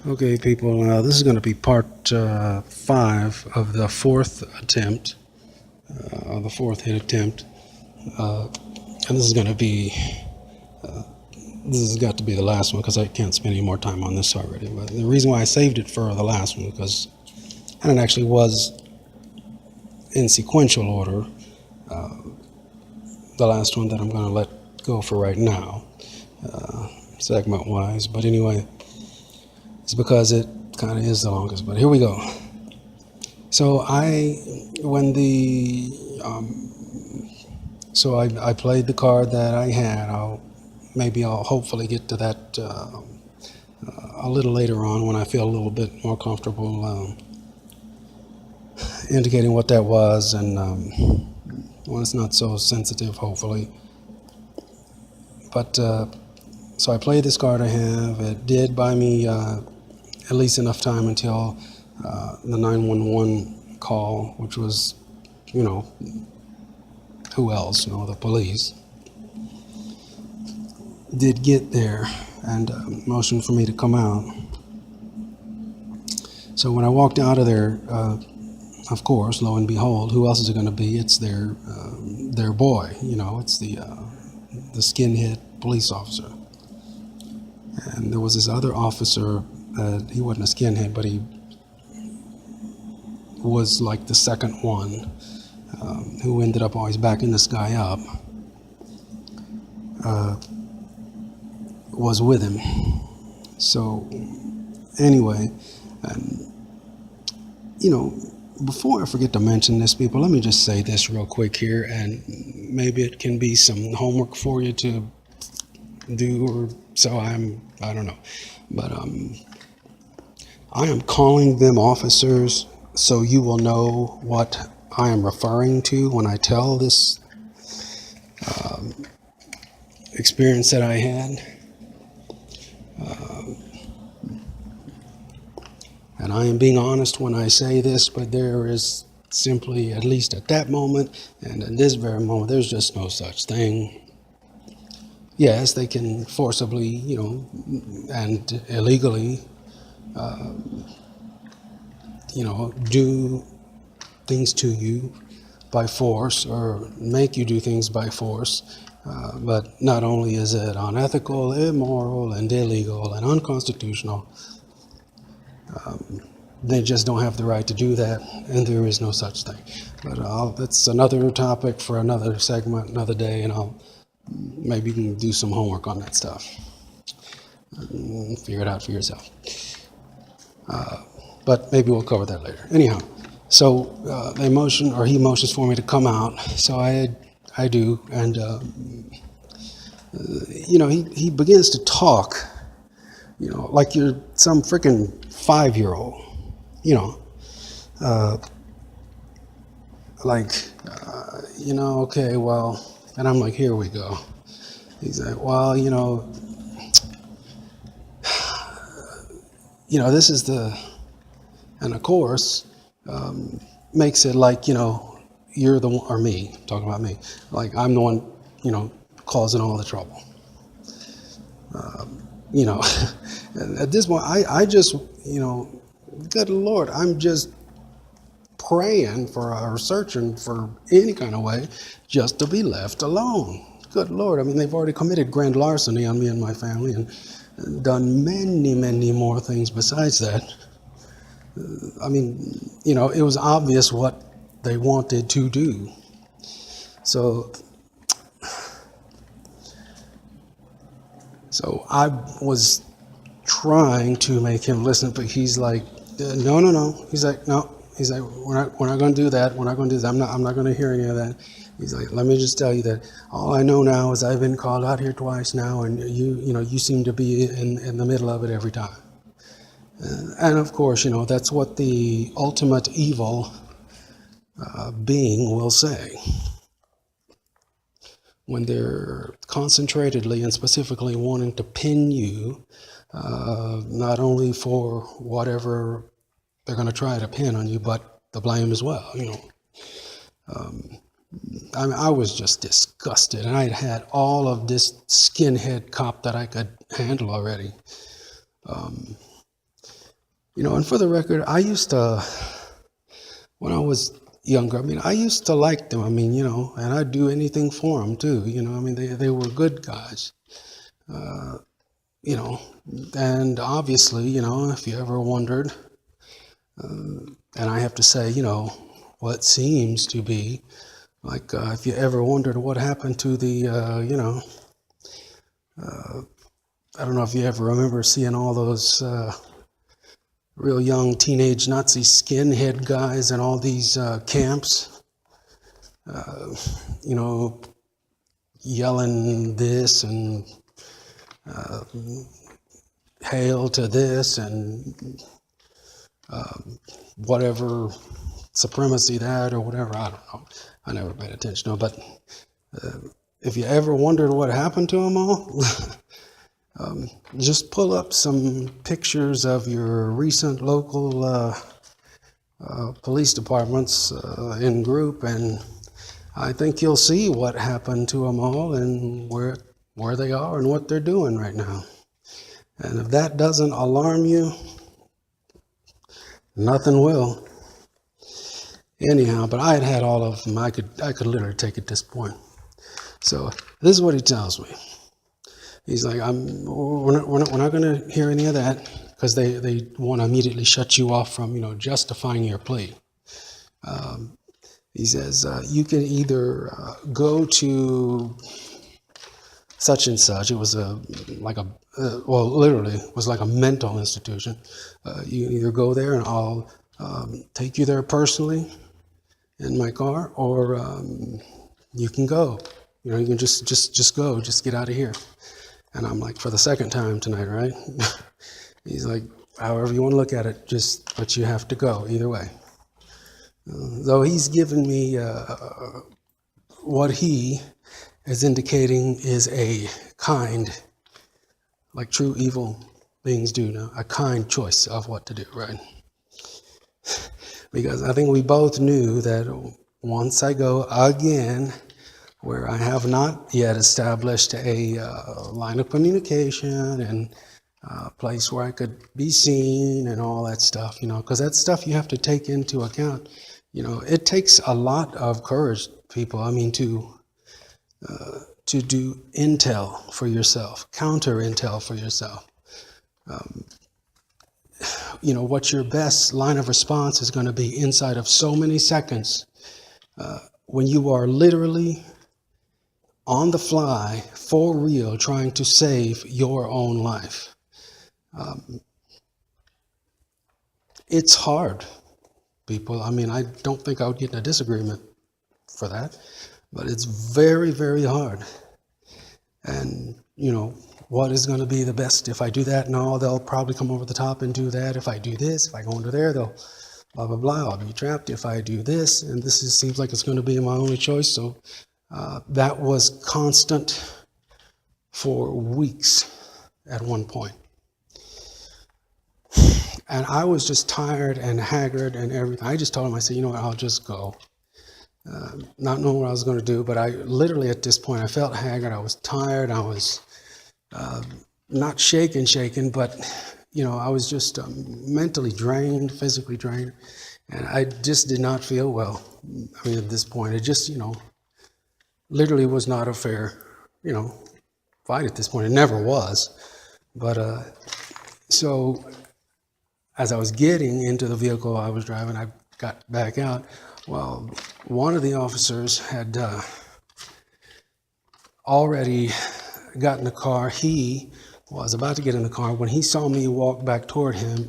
Okay, people, this is going to be part 5 of the fourth attempt, the fourth hit attempt. And this is going to be, this has got to be the last one because I can't spend any more time on this already. But the reason why I saved it for the last one because, and it actually was in sequential order, the last one that I'm going to let go for right now, segment-wise. But anyway, it's because it kind of is the longest, but here we go. So I played the card that I had. I'll hopefully get to that a little later on when I feel a little bit more comfortable indicating what that was, and when it's not so sensitive, hopefully. But so I played this card I have. It did buy me at least enough time until the 911 call, which was, who else? The police did get there and motioned for me to come out. So when I walked out of there, of course, lo and behold, who else is it going to be? It's their boy. It's the skinhead police officer. And there was this other officer. He wasn't a skinhead, but he was like the second one who ended up always backing this guy up. Was with him. So anyway, before I forget to mention this, people, let me just say this real quick here, and maybe it can be some homework for you to do, or so I don't know, but I am calling them officers so you will know what I am referring to when I tell this experience that I had. And I am being honest when I say this, but there is simply, at least at that moment and in this very moment, there's just no such thing. Yes, they can forcibly, and illegally, do things to you by force or make you do things by force. But not only is it unethical, immoral, and illegal, and unconstitutional, they just don't have the right to do that, and there is no such thing. But that's another topic for another segment, another day, and I'll maybe you can do some homework on that stuff. Figure it out for yourself. But maybe we'll cover that later. Anyhow, so he motions for me to come out, so I do, and he begins to talk, like you're some freaking 5-year-old, okay, well, and I'm like, here we go. He's like, well, this is and of course, makes it like, you're the one, or me, talking about me, like I'm the one, causing all the trouble. At this point, I just, good Lord, I'm just praying for or searching for any kind of way just to be left alone. Good Lord, I mean, they've already committed grand larceny on me and my family and done many, many more things besides that. I mean, it was obvious what they wanted to do. So I was trying to make him listen, but he's like, no. He's like, no. He's like, we're not going to do that. We're not going to do that. I'm not going to hear any of that. He's like, let me just tell you that all I know now is I've been called out here twice now, and you seem to be in the middle of it every time. And of course, that's what the ultimate evil being will say when they're concentratedly and specifically wanting to pin you, not only for whatever they're going to try to pin on you, but the blame as well. I was just disgusted, and I had all of this skinhead cop that I could handle already. And for the record, I used to, when I was younger, I used to like them. And I'd do anything for them too. They were good guys. And obviously, if you ever wondered, and I have to say, what seems to be like, if you ever wondered what happened to the, I don't know if you ever remember seeing all those real young teenage Nazi skinhead guys in all these camps, yelling this and hail to this and whatever supremacy that or whatever. I don't know. I never paid attention to it. But if you ever wondered what happened to them all, just pull up some pictures of your recent local police departments in group, and I think you'll see what happened to them all and where they are and what they're doing right now. And if that doesn't alarm you, nothing will. Anyhow, but I had all of them. I could literally take at this point. So this is what he tells me. He's like, we're not going to hear any of that, because they want to immediately shut you off from, justifying your plea. He says, you can either go to such and such. It was literally it was like a mental institution. You can either go there and I'll take you there personally in my car, or you can go. You can just go, just get out of here. And I'm like, for the second time tonight, right? He's like, however you want to look at it, but you have to go either way. Though he's given me what he is indicating is a kind, like true evil beings do now, a kind choice of what to do, right? Because I think we both knew that once I go again, where I have not yet established a line of communication and a place where I could be seen and all that stuff, because that stuff you have to take into account. It takes a lot of courage, people, to do intel for yourself, counter intel for yourself. What your best line of response is going to be inside of so many seconds when you are literally on the fly, for real, trying to save your own life. It's hard, people. I don't think I would get in a disagreement for that, but it's very, very hard. And, what is going to be the best if I do that? No, they'll probably come over the top and do that. If I do this, if I go under there, they'll blah, blah, blah. I'll be trapped if I do this. And seems like it's going to be my only choice. So that was constant for weeks at one point. And I was just tired and haggard and everything. I just told him, I said, I'll just go. Not knowing what I was going to do, but I literally at this point, I felt haggard. I was tired. I was not shaken, but, I was just mentally drained, physically drained. And I just did not feel well. At this point, it just, literally was not a fair, fight at this point. It never was. But so as I was getting into the vehicle I was driving, I got back out. Well, one of the officers had already got in the car. He was about to get in the car. When he saw me walk back toward him,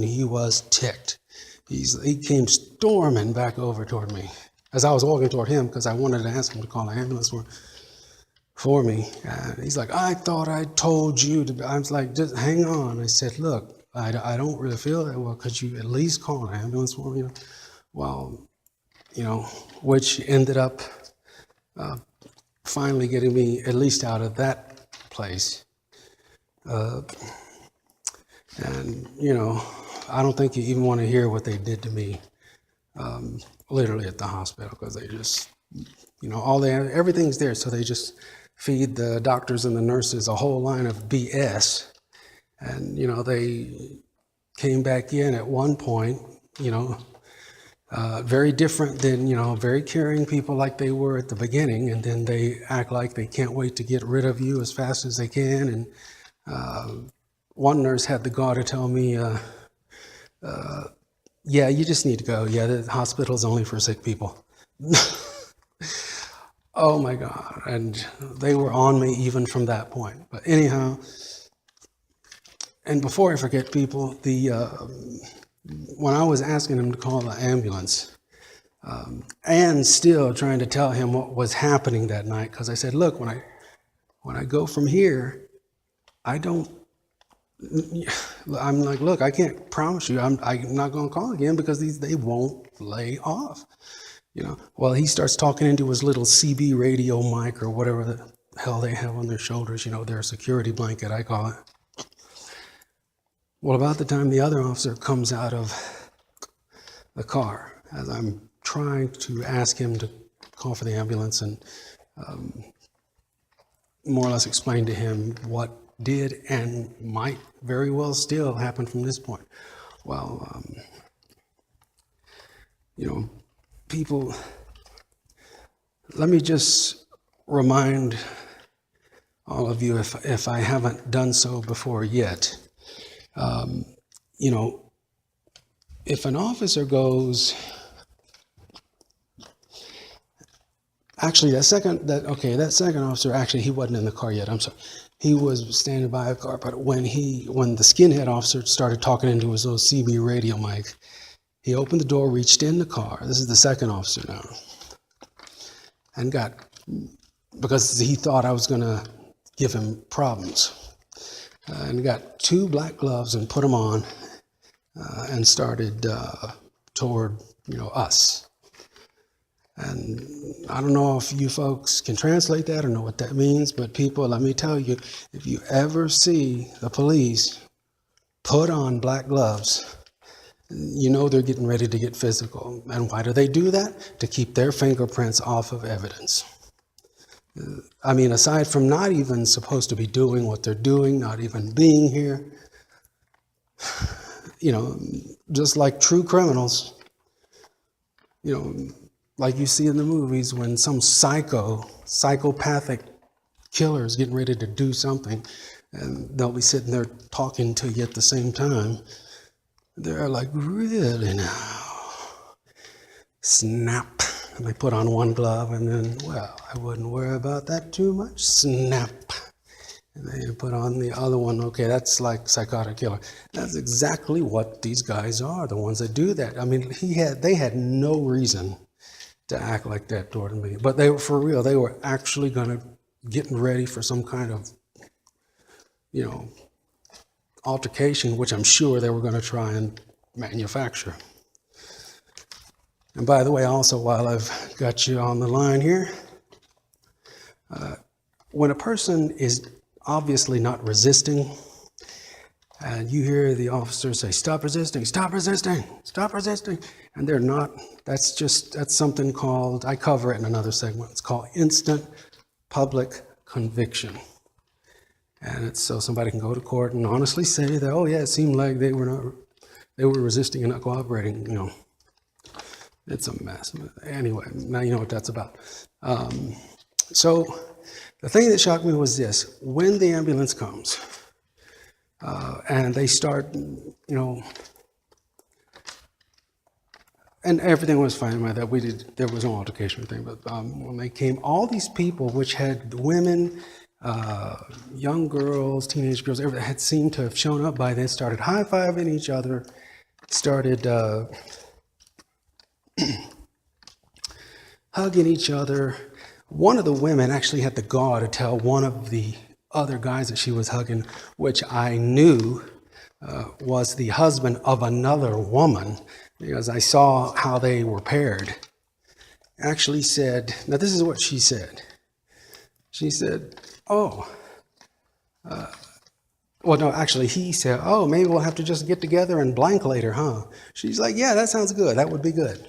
he was ticked. He came storming back over toward me as I was walking toward him, because I wanted to ask him to call an ambulance for me. And he's like, I thought I told you to. I was like, just hang on. I said, look, I don't really feel that well. Could you at least call an ambulance for me? Well, which ended up finally getting me at least out of that place. And, I don't think you even want to hear what they did to me, literally at the hospital, because they just, everything's there. So they just feed the doctors and the nurses a whole line of BS. And, they came back in at one point, you know, very different than, you know, very caring people like they were at the beginning, and then they act like they can't wait to get rid of you as fast as they can. And one nurse had the gall to tell me, yeah, you just need to go. Yeah, the hospital's only for sick people. Oh my God. And they were on me even from that point. But anyhow, and before I forget, people, when I was asking him to call the ambulance, and still trying to tell him what was happening that night, because I said, look, when I go from here, I'm like, look, I can't promise you I'm not going to call again, because they won't lay off. You know, well, he starts talking into his little CB radio mic or whatever the hell they have on their shoulders, you know, their security blanket, I call it. Well, about the time the other officer comes out of the car, as I'm trying to ask him to call for the ambulance and more or less explain to him what did and might very well still happen from this point. Well, you know, people, let me just remind all of you, if I haven't done so before yet, you know, if an officer goes, actually that second officer, actually he wasn't in the car yet, I'm sorry. He was standing by a car, but when the skinhead officer started talking into his little CB radio mic, he opened the door, reached in the car. This is the second officer now. And because he thought I was going to give him problems. And got 2 black gloves and put them on and started toward, you know, us. And I don't know if you folks can translate that or know what that means, but people, let me tell you, if you ever see the police put on black gloves, you know they're getting ready to get physical. And why do they do that? To keep their fingerprints off of evidence. I mean, aside from not even supposed to be doing what they're doing, not even being here, you know, just like true criminals, you know, like you see in the movies when some psychopathic killer is getting ready to do something, and they'll be sitting there talking to you at the same time. They're like, really now? Snap. And they put on one glove, and then, well, I wouldn't worry about that too much. Snap. And they put on the other one. Okay, that's like psychotic killer. That's exactly what these guys are, the ones that do that. I mean, they had no reason to act like that toward me. But they were, for real, they were actually getting ready for some kind of, you know, altercation, which I'm sure they were going to try and manufacture. And by the way, also, while I've got you on the line here, when a person is obviously not resisting, and you hear the officer say, stop resisting, stop resisting, stop resisting, and they're not, that's something called, I cover it in another segment, it's called instant public conviction. And it's so somebody can go to court and honestly say that, oh yeah, it seemed like they were resisting and not cooperating, you know. It's a mess. Anyway, now you know what that's about. So the thing that shocked me was this: when the ambulance comes and they start, you know, and everything was fine by that. There was no altercation or thing, but when they came, all these people, which had women, young girls, teenage girls, everything had seemed to have shown up by then, started high-fiving each other, started hugging each other. One of the women actually had the gall to tell one of the other guys that she was hugging, which I knew was the husband of another woman, because I saw how they were paired. Actually said, now this is what she said. She said, oh, well, no, actually he said, oh, maybe we'll have to just get together and blank later, huh? She's like, yeah, that sounds good. That would be good.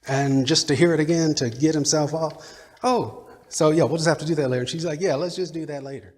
And just to hear it again, to get himself off, oh, so yeah, we'll just have to do that later. And she's like, yeah, let's just do that later.